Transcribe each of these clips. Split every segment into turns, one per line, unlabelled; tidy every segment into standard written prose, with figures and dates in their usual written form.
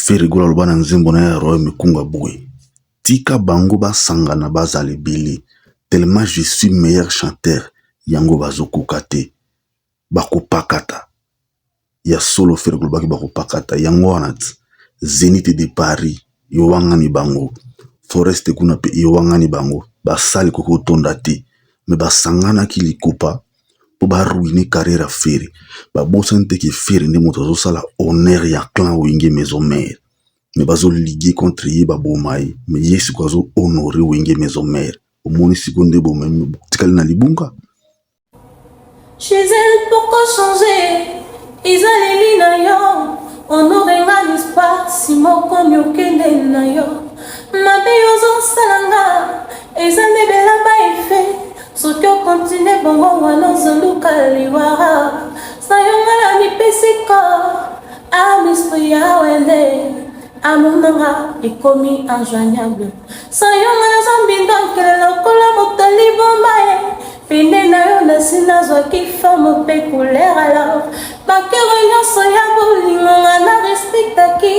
Ferigola lobana nzembo na ya roye mikunga boy. Tika bango basangana bazala ebele. Tellement je suis meilleur chanteur. Yango bazokukate. Bakopakata. Ya solo Ferigola baki bakopakata. Yango wanat. Zénith de Paris. Yowangani bango. Forest kuna pe yowangani bango. Basali koko tonda te. Me basangana ki likopa. Po ba ruiner carrière Feri. Ba bosante ki Feri ne moto zo sala honneur ya clan Wenge Maison Mère. Mais bazo liguer contre ye ba bomai. Mais yesu kwazo honorer Wenge Maison Mère. Au moni seconde bomai tikali na libunga.
Chez elle pourquoi changer? Izaleli na yo. Honorer nga l'histoire si moko myokende na yo. Mabe yozo salanga. Ezane bela ba ife. Soki okontine bongo wana ozoluka liwara sayonga na mipesika amiso ya wende amonanga ekomi injoignable sayonga nazombindo nkele lokola moto libomba ye pene na yo nasi nazwaki femme mpe couleur alors bakero nyonso ya bolingo nga na respektaki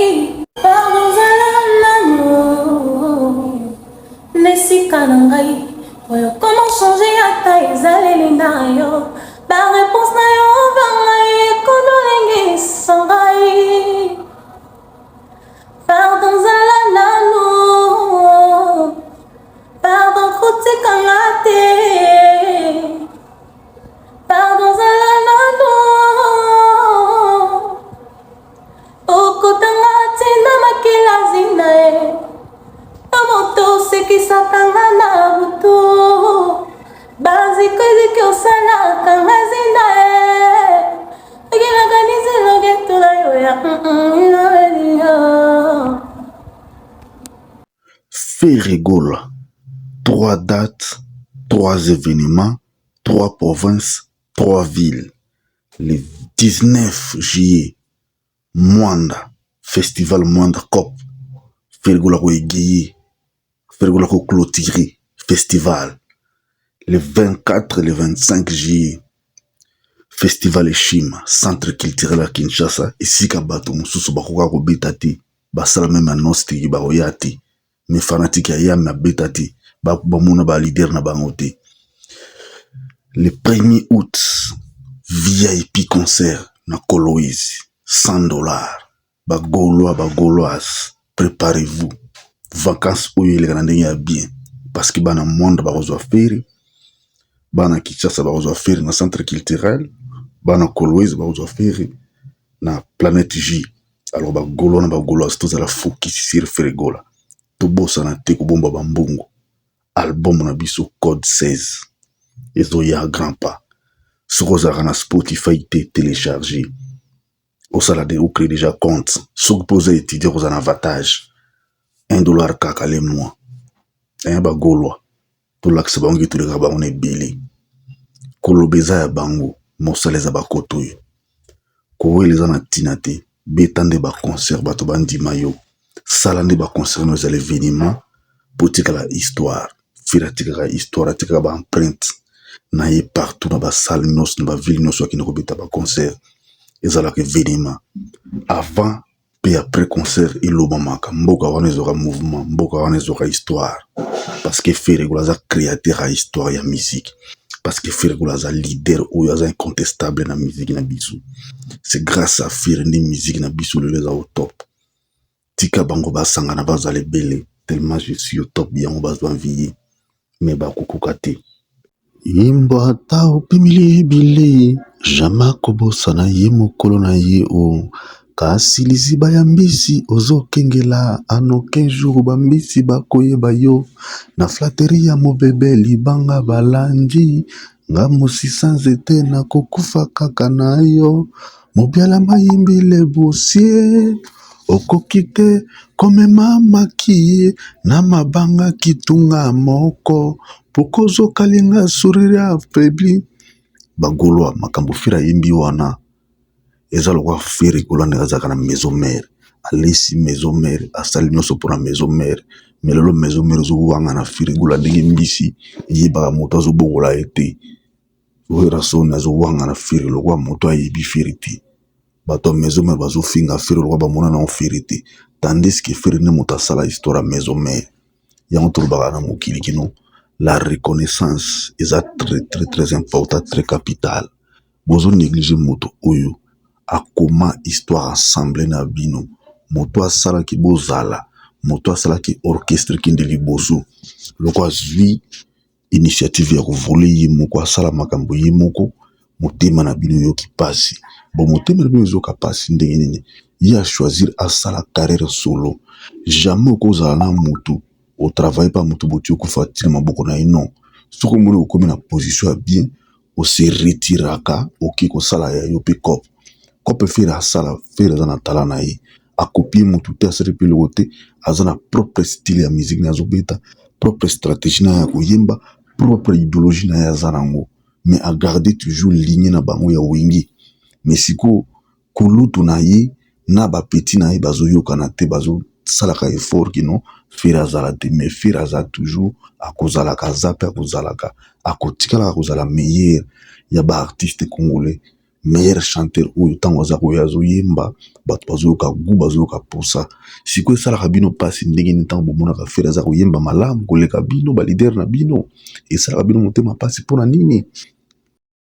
pardozala nano nesika na ngai. Comment changer à ta ezaleli na yo? La réponse na yo vanga ekodolengi sangai. Pardon zala nano. Pardon kotika ngate. Pardon zala nano. Okotanga tina makila zina e. Moto sekisakanga na butu bazikiziki osala kanga zinda egelaganizilogentula yo ya
Ferigola. 3 dates, 3 événements, 3 provinces, 3 villes. Le 19 juillet, Mwanda, Festival Mwanda Cop. Ferigola ko egayer. Ferigola ko clôturer festival. Le 24 et le 25 juillet, Festival Eshima, Centre culturel à Kinshasa. Ici kabato mususu bakoka ko betati. Basala même annonce te baroyati. Mes fanatiques ya yam betati. Ba mona ba leader na bangote. Le 1er août, VIP concert na Coloise. $100. Ba Gauloise. Préparez-vous. Vacances oyo les Canadiens bien. Parce que bana monde ba kozwa feri. Bana Kinshasa ba kozwa feri na centre culturel. Bana Coloise ba kozwa feri na Planète J. Alors ba Gaulois na ba Gauloise tous à la focus sur Ferigola. To bossa na te ko bomba bambungo. Album na biso code 16. Ezo ya grand pas. Soko na Spotify te télécharger. Au salade ou crée déjà compte. Soko poser étudier aux avantages. $1 kaka le mois. Ba Gaulois. To l'axe bangi to le gaba on est belé. Kolobeza ya bango. Mosaleza ba kotoyo. Kowe les ana tinate. Betande ba concert bato bandi mayo. Salande ba concert nos événements. Potika la histoire. Firatika la histoire. Tika ba empreinte. Na ye partout na ba salle nos na ba ville nos qui ne robita ba concert. Ezalaka événement. Avant et après concert ilobamaka mboka wana ezora mouvement mboka wana ezora histoire parce que Ferigola za créateur à histoire ya musique parce que Ferigola za leader ou ya incontestable na musique na biso c'est grâce à Feri ni musique na biso le les au top tika bango basanga na bazala belé tellement je suis au top bien on va envier mais ba kokokate imbo ata opimili bile jama kobosa na ye mokolo na ye o kasi liziba ya mbisi ozokengela anoke jour bambisi bakoyeba yo na flatterie ya mobebe libanga balandi nga mosisa nzete na kokufa kaka na yo mobiala mayimbi le bosie okoki te komema makie na mabanga kitunga moko pokozo kalinga sourire affaibli bagolwa makambo fira yimbi wana ezalo kwa Ferigola ndazaka na Maison Mère alisi Maison Mère asali nyonso pour la Maison Mère mais lelo Maison Mère zo wanga na Ferigola ndenge mbisi yeba moto zo bogola ete oyo so na zo wanga na Ferigola kwa moto ayebi Feriti bato Maison Mère bazo finga Ferigola ba mona na Feriti tandis que fere ne moto asala histoire à maison mère yango tolobaka na mokili kino la reconnaissance eza très important, très capital. Bozo négliger moto oyo akoma histoire assemblée na bino, moto asalaki bozala, moto asalaki orchestre kinde liboso loko azwi initiative ya kovole ye moko asala makambo ye moko motema na bino yoki pasi. Bon motema na bino yoka pasi ndenge nini ye a choisir asala carrière solo. Jamais okozala na moto au travail pas moto boti okufa tina maboko na ye non. Soko moni okomi na position ya bien o se retiraka oki kosala ya yo pe cop cop fere asala fere aza na tala na ye akopie motu te asali pe loko te aza na propre style ya musique na azobeta propre stratégie na ya koyemba propre idéologie na ye aza nango mais a garder toujours ligne na bango ya wengi. Mais siko kulutu na ye na bapeti na ye bazoyokana te bazosalaka effort kino fere azala te mais fere aza toujours akozalaka aza pe akozalaka akotikalaka kozala meilleur ya baartiste congolais meilleur chanteur oyo ntango aza koya azoyemba bato bazoyoka gu bazoyoka posa sikoyo esalaka bino mpasi ndenge nini ntango bomonaka fere aza koyemba malamu koleka bino balider na bino esalaka bino motema mpasi mpona nini